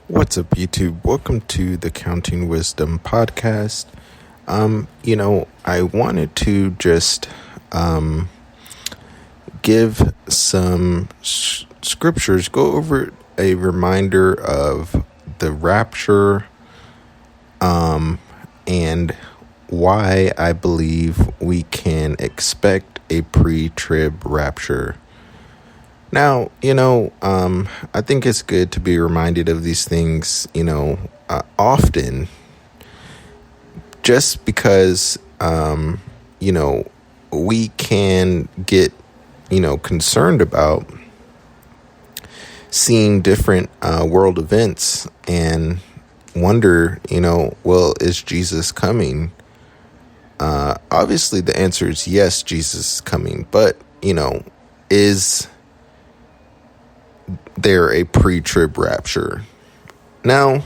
What's up, YouTube? Welcome to the Counting Wisdom podcast. I wanted to just give some scriptures, go over a reminder of the rapture, and why I believe we can expect a pre-trib rapture. Now, I think it's good to be reminded of these things, often, just because, we can get, concerned about seeing different world events and wonder, well, is Jesus coming? Obviously, the answer is yes, Jesus is coming, but, is there a pre-trib rapture? Now,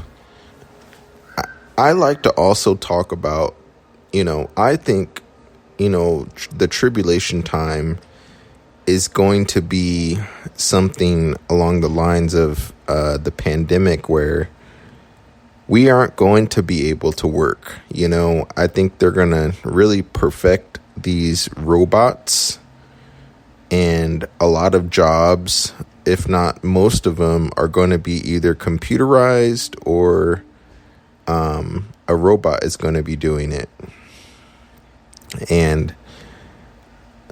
I like to also talk about, I think, the tribulation time is going to be something along the lines of the pandemic where we aren't going to be able to work. I think they're going to really perfect these robots, and a lot of jobs, if not most of them, are going to be either computerized or a robot is going to be doing it. And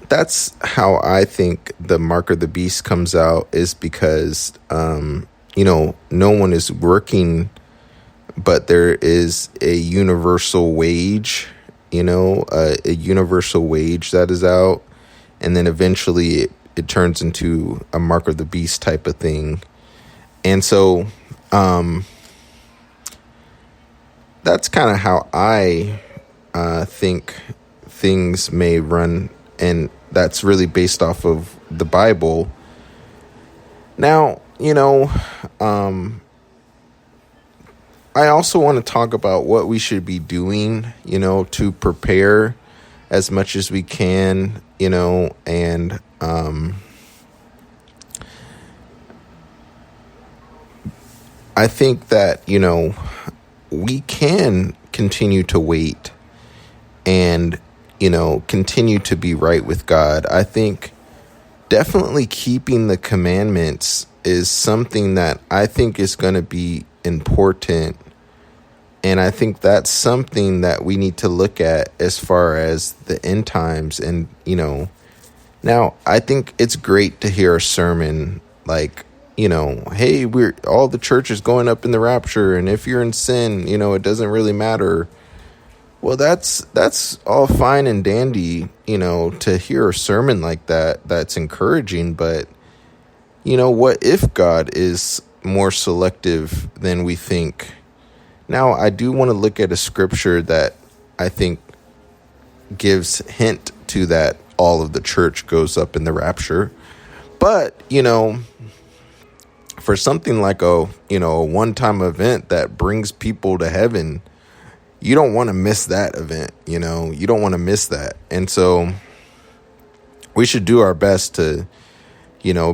that's how I think the mark of the beast comes out, is because, no one is working, but there is a universal wage, a universal wage that is out. And then eventually it turns into a mark of the beast type of thing. And so that's kind of how I think things may run. And that's really based off of the Bible. Now, I also want to talk about what we should be doing, to prepare as much as we can, and I think that, we can continue to wait and, continue to be right with God. I think definitely keeping the commandments is something that I think is going to be important. And I think that's something that we need to look at as far as the end times. And, now I think it's great to hear a sermon like, hey, all the church is going up in the rapture, and if you're in sin, it doesn't really matter. Well, that's all fine and dandy, to hear a sermon like that. That's encouraging. But, what if God is more selective than we think? Now, I do want to look at a scripture that I think gives hint to that all of the church goes up in the rapture. But, for something like a one-time event that brings people to heaven, you don't want to miss that event. You don't want to miss that. And so we should do our best to,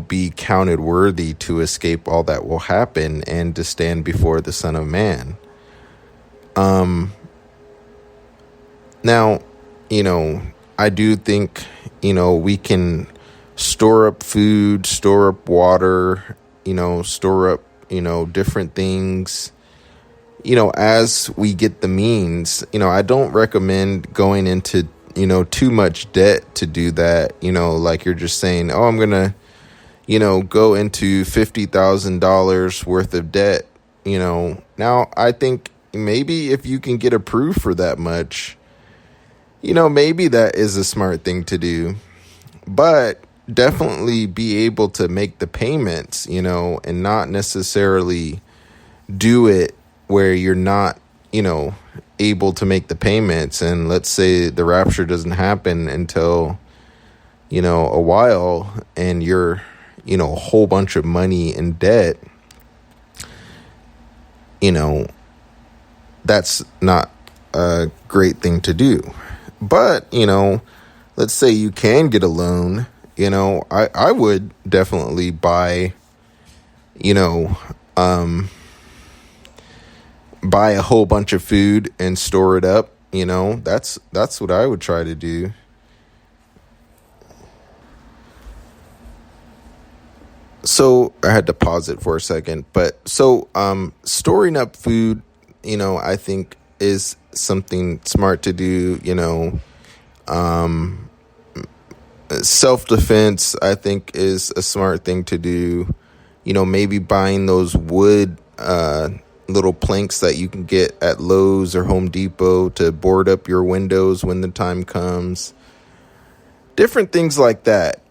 be counted worthy to escape all that will happen and to stand before the Son of Man. Now, I do think, we can store up food, store up water, store up, different things, as we get the means. I don't recommend going into, too much debt to do that. Like you're just saying, oh, I'm going to, go into $50,000 worth of debt. Now I think maybe if you can get approved for that much, maybe that is a smart thing to do. But definitely be able to make the payments, and not necessarily do it where you're not, able to make the payments. And let's say the rapture doesn't happen until, a while, and you're, a whole bunch of money in debt. That's not a great thing to do. But, let's say you can get a loan. I would definitely buy, buy a whole bunch of food and store it up. That's what I would try to do. So I had to pause it for a second, but storing up food, I think is something smart to do. Self-defense, I think, is a smart thing to do. Maybe buying those wood little planks that you can get at Lowe's or Home Depot to board up your windows when the time comes. Different things like that.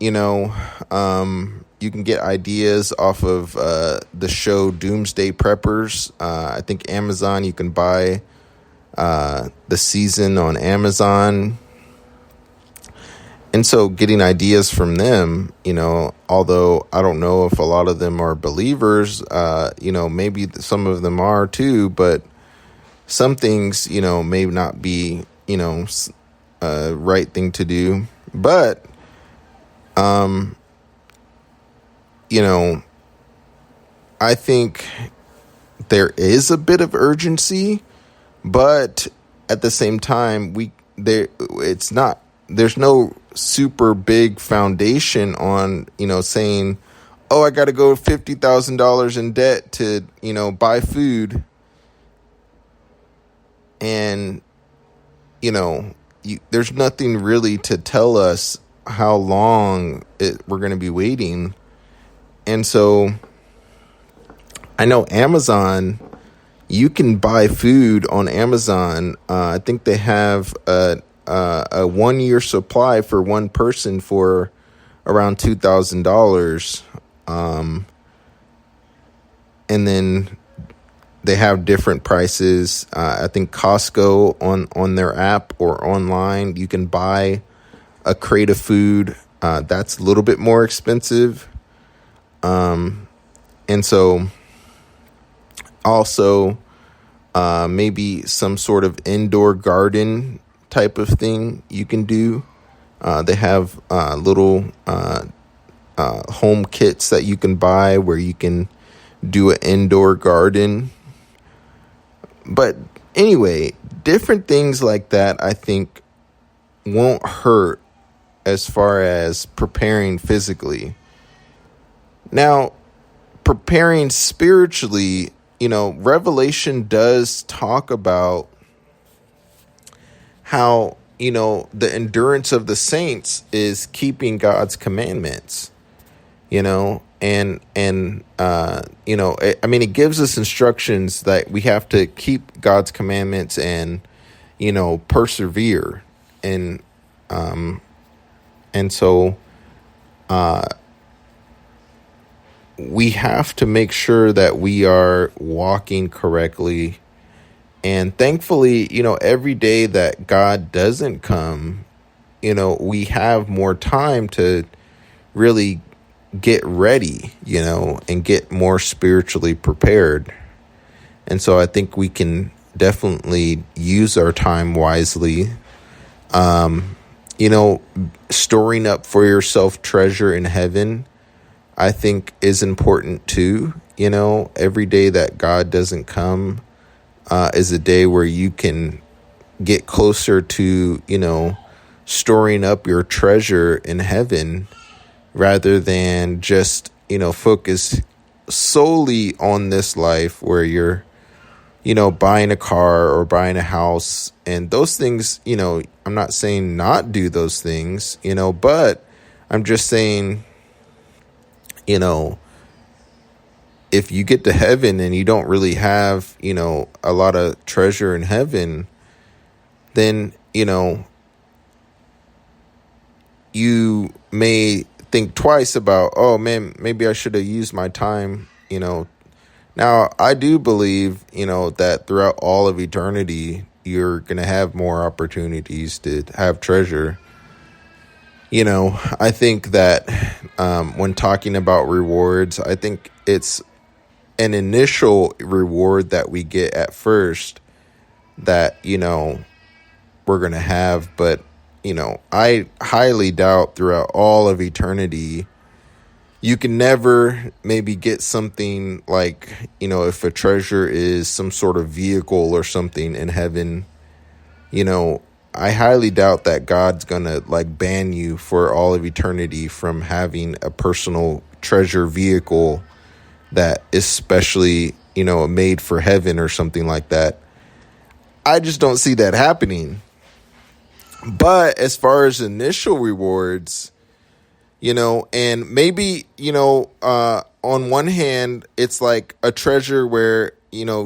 You can get ideas off of the show Doomsday Preppers. I think Amazon, you can buy the season on Amazon. And so getting ideas from them, although I don't know if a lot of them are believers, maybe some of them are too, but some things, may not be, right thing to do. But, I think there is a bit of urgency, but at the same time, there's no super big foundation on, saying, oh, I got to go $50,000 in debt to, buy food. And, there's nothing really to tell us how long we're going to be waiting. And so I know Amazon, you can buy food on Amazon. I think they have a 1-year supply for one person for around $2,000. And then they have different prices. I think Costco on their app or online, you can buy a crate of food. That's a little bit more expensive. And so also maybe some sort of indoor garden type of thing you can do. They have little home kits that you can buy where you can do an indoor garden. But anyway, different things like that I think won't hurt as far as preparing physically. Now, preparing spiritually, Revelation does talk about how, the endurance of the saints is keeping God's commandments, and it gives us instructions that we have to keep God's commandments and, persevere. And so, we have to make sure that we are walking correctly. And thankfully, every day that God doesn't come, we have more time to really get ready, and get more spiritually prepared. And so I think we can definitely use our time wisely. Storing up for yourself treasure in heaven, I think, is important too. Every day that God doesn't come is a day where you can get closer to, storing up your treasure in heaven rather than just, focus solely on this life where you're, buying a car or buying a house and those things. I'm not saying not do those things, but I'm just saying, if you get to heaven and you don't really have, a lot of treasure in heaven, then, you may think twice about, oh man, maybe I should have used my time, Now, I do believe, that throughout all of eternity, you're going to have more opportunities to have treasure. I think that when talking about rewards, I think it's an initial reward that we get at first that, we're going to have. But, I highly doubt throughout all of eternity you can never maybe get something like, if a treasure is some sort of vehicle or something in heaven, I highly doubt that God's going to like ban you for all of eternity from having a personal treasure vehicle that is specially, made for heaven or something like that. I just don't see that happening. But as far as initial rewards, and maybe, on one hand, it's like a treasure where,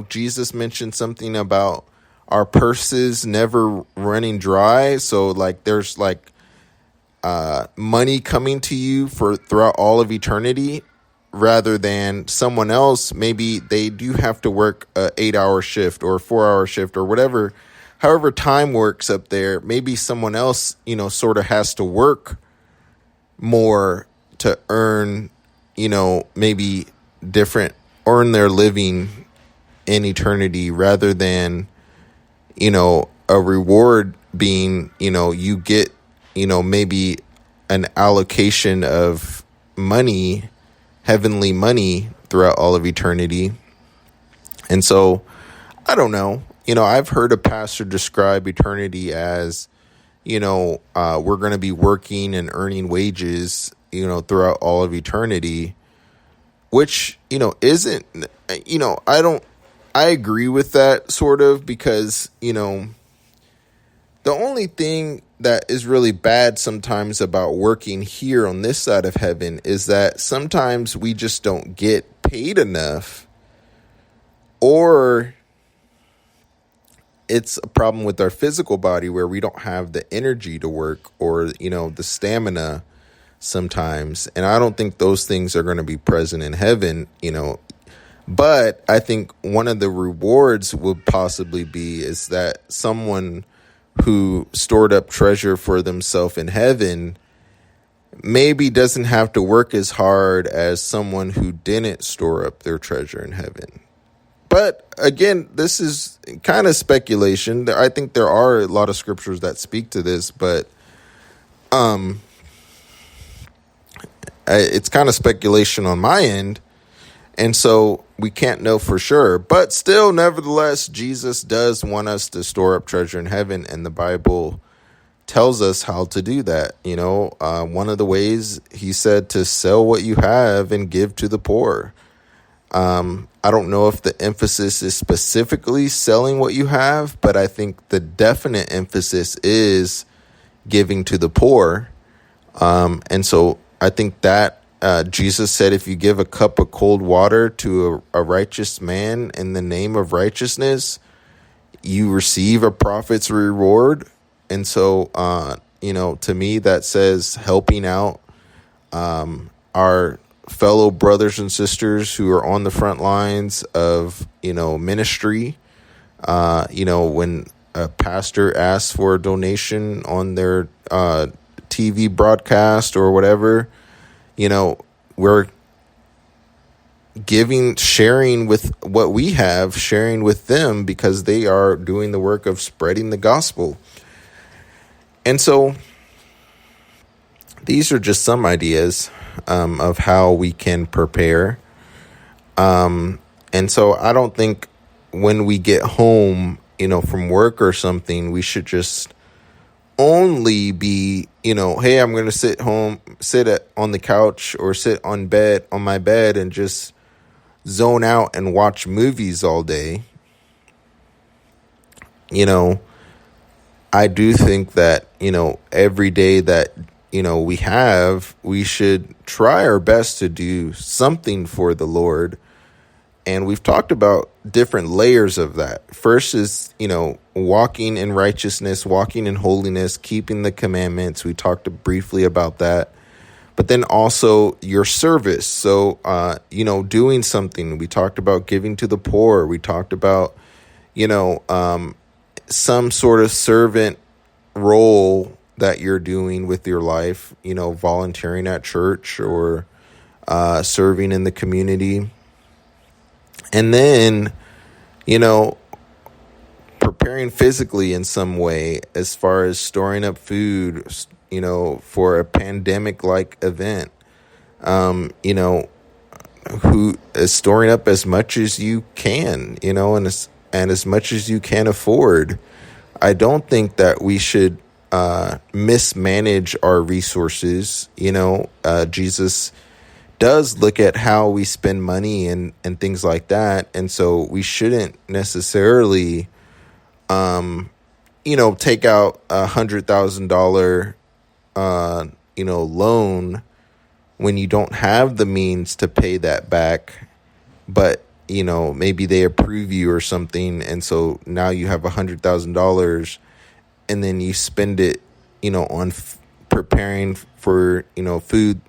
Jesus mentioned something about our purses never running dry. So like there's like money coming to you for throughout all of eternity, rather than someone else. Maybe they do have to work a 8-hour shift or a 4-hour shift or whatever, however time works up there. Maybe someone else, sort of has to work more to earn, maybe earn their living in eternity, rather than, a reward being, you get, maybe an allocation of money, heavenly money throughout all of eternity. And so I don't know, I've heard a pastor describe eternity as, we're going to be working and earning wages, throughout all of eternity, which, isn't, I agree with that sort of, because, the only thing that is really bad sometimes about working here on this side of heaven is that sometimes we just don't get paid enough, or it's a problem with our physical body where we don't have the energy to work, or, the stamina sometimes. And I don't think those things are going to be present in heaven, but I think one of the rewards would possibly be is that someone who stored up treasure for themselves in heaven maybe doesn't have to work as hard as someone who didn't store up their treasure in heaven. But again, this is kind of speculation. I think there are a lot of scriptures that speak to this, but it's kind of speculation on my end. And so we can't know for sure. But still, nevertheless, Jesus does want us to store up treasure in heaven. And the Bible tells us how to do that. One of the ways, he said, to sell what you have and give to the poor. I don't know if the emphasis is specifically selling what you have, but I think the definite emphasis is giving to the poor. And so I think that Jesus said, if you give a cup of cold water to a righteous man in the name of righteousness, you receive a prophet's reward. And so, to me, that says helping out our fellow brothers and sisters who are on the front lines of, ministry. When a pastor asks for a donation on their TV broadcast or whatever, we're sharing with what we have, sharing with them, because they are doing the work of spreading the gospel. And so these are just some ideas of how we can prepare. And so I don't think when we get home, from work or something, we should just only be, hey, I'm going to sit on the couch or sit on my bed and just zone out and watch movies all day. I do think that, every day that, we should try our best to do something for the Lord. And we've talked about different layers of that. First is, walking in righteousness, walking in holiness, keeping the commandments. We talked briefly about that. But then also your service. So, doing something. We talked about giving to the poor. We talked about, some sort of servant role that you're doing with your life, volunteering at church or serving in the community. And then, preparing physically in some way as far as storing up food, for a pandemic-like event. you know, who is storing up as much as you can, and as much as you can afford. I don't think that we should mismanage our resources. Jesus does look at how we spend money and things like that. And so we shouldn't necessarily, take out $100,000, loan when you don't have the means to pay that back. But, maybe they approve you or something. And so now you have $100,000 and then you spend it, on preparing for, food,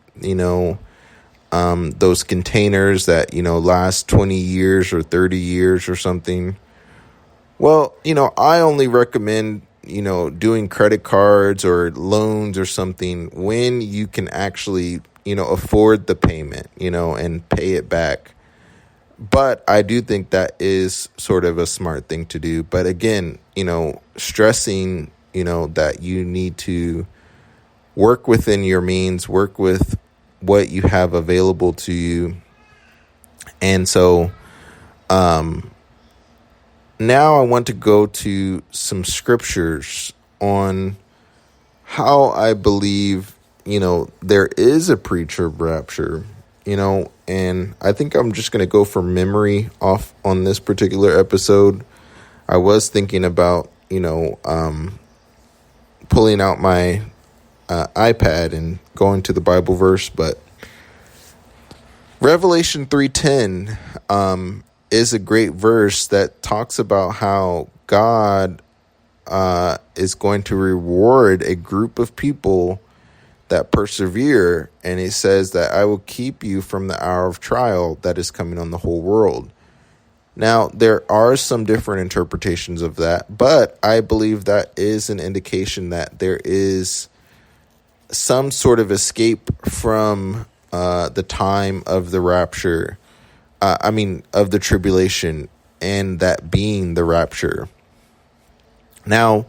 those containers that, last 20 years or 30 years or something. Well, I only recommend, doing credit cards or loans or something when you can actually, afford the payment, and pay it back. But I do think that is sort of a smart thing to do. But again, stressing, that you need to work within your means, work with what you have available to you. And so now I want to go to some scriptures on how I believe, there is a preacher of rapture, and I think I'm just going to go from memory off on this particular episode. I was thinking about, pulling out my iPad and going to the Bible verse, but Revelation 3:10 is a great verse that talks about how God is going to reward a group of people that persevere, and it says that I will keep you from the hour of trial that is coming on the whole world. Now, there are some different interpretations of that, but I believe that is an indication that there is some sort of escape from the time of the rapture, of the tribulation, and that being the rapture. Now,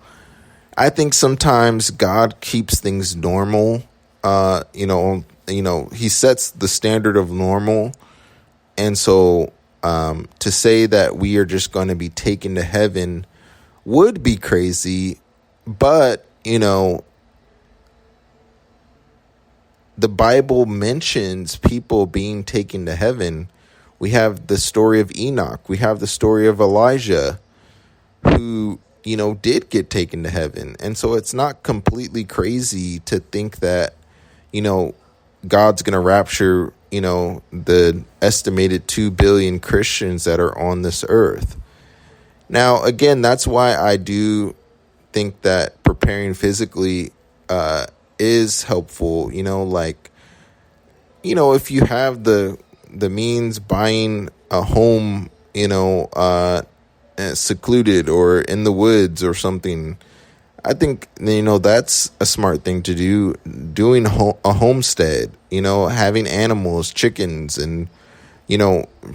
I think sometimes God keeps things normal. He sets the standard of normal. And so to say that we are just going to be taken to heaven would be crazy. But, the Bible mentions people being taken to heaven. We have the story of Enoch. We have the story of Elijah, who did get taken to heaven. And so it's not completely crazy to think that, God's going to rapture, the estimated 2 billion Christians that are on this earth. Now, again, that's why I do think that preparing physically is helpful. If you have the means, buying a home, secluded or in the woods or something, I think that's a smart thing to do. Doing a homestead, having animals, chickens, and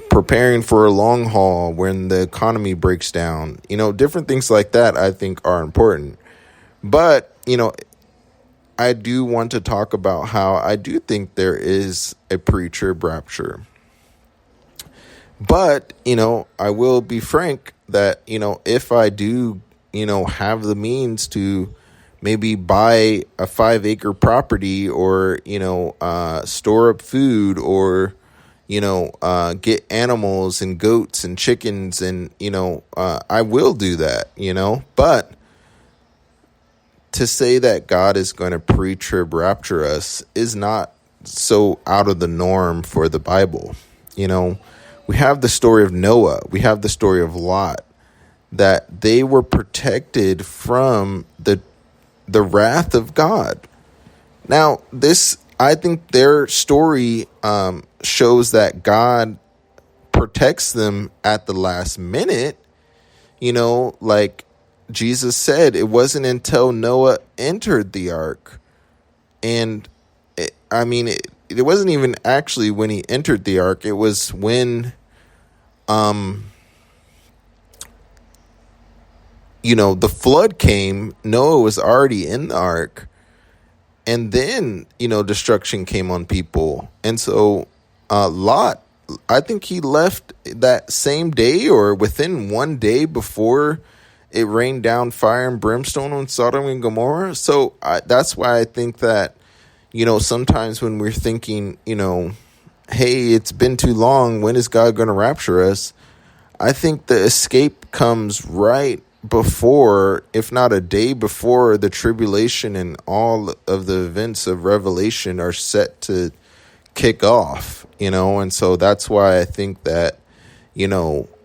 preparing for a long haul when the economy breaks down, different things like that I think are important. But I do want to talk about how I do think there is a preacher rapture. But, I will be frank that, if I do, have the means to maybe buy a 5-acre property or, store up food or, get animals and goats and chickens and, I will do that, but to say that God is going to pre-trib rapture us is not so out of the norm for the Bible. We have the story of Noah. We have the story of Lot, that they were protected from the wrath of God. Now, I think their story shows that God protects them at the last minute. Like Jesus said, it wasn't until Noah entered the ark. And it wasn't even actually when he entered the ark. It was when the flood came. Noah was already in the ark. and then, destruction came on people. And so Lot, I think he left that same day or within one day before it rained down fire and brimstone on Sodom and Gomorrah. So that's why I think that, sometimes when we're thinking, hey, it's been too long, when is God going to rapture us? I think the escape comes right before, if not a day before, the tribulation and all of the events of Revelation are set to kick off, and so that's why I think that,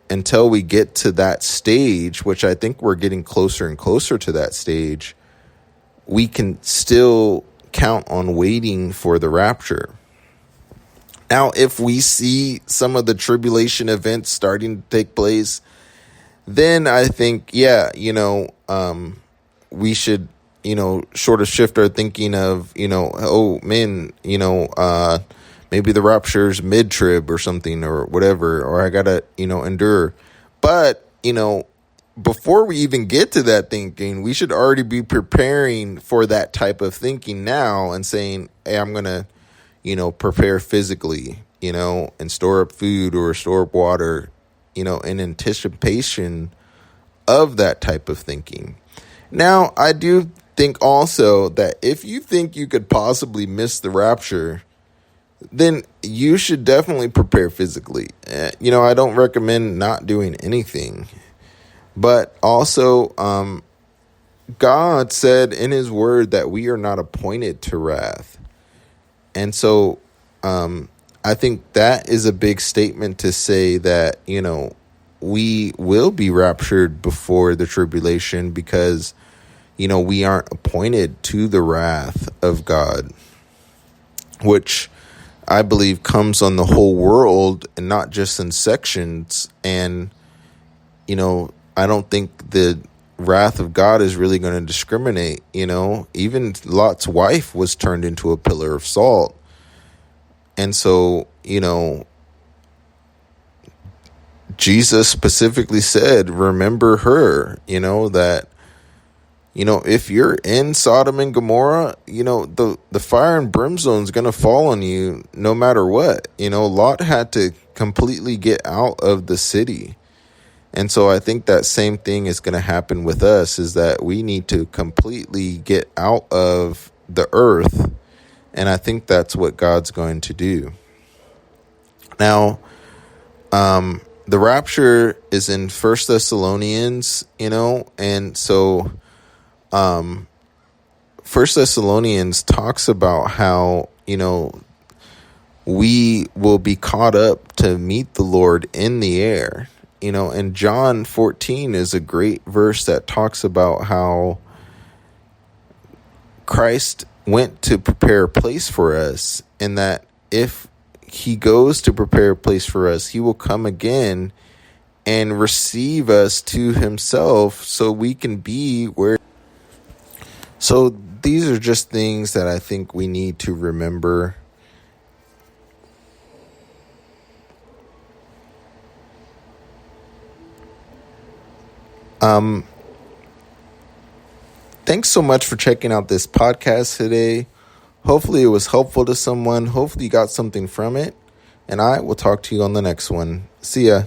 until we get to that stage, which I think we're getting closer and closer to that stage, we can still count on waiting for the rapture. Now, if we see some of the tribulation events starting to take place, then I think, we should, sort of shift our thinking of, oh, man, maybe the rapture's mid-trib or something or whatever, or I got to, endure. But, before we even get to that thinking, we should already be preparing for that type of thinking now and saying, hey, I'm going to, prepare physically, and store up food or store up water, in anticipation of that type of thinking. Now, I do think also that if you think you could possibly miss the rapture, then you should definitely prepare physically. I don't recommend not doing anything. But also, God said in his word that we are not appointed to wrath. And so I think that is a big statement to say that, we will be raptured before the tribulation because, we aren't appointed to the wrath of God, which I believe comes on the whole world and not just in sections. And, I don't think the wrath of God is really going to discriminate. Even Lot's wife was turned into a pillar of salt. And so, Jesus specifically said, remember her, that, if you're in Sodom and Gomorrah, the fire and brimstone is going to fall on you no matter what. Lot had to completely get out of the city. And so I think that same thing is going to happen with us, is that we need to completely get out of the earth. And I think that's what God's going to do. Now, the rapture is in 1 Thessalonians, and so 1 Thessalonians talks about how, we will be caught up to meet the Lord in the air. And John 14 is a great verse that talks about how Christ went to prepare a place for us, and that if he goes to prepare a place for us, he will come again and receive us to himself so we can be where. So these are just things that I think we need to remember. Thanks so much for checking out this podcast today. Hopefully it was helpful to someone. Hopefully you got something from it. And I will talk to you on the next one. See ya.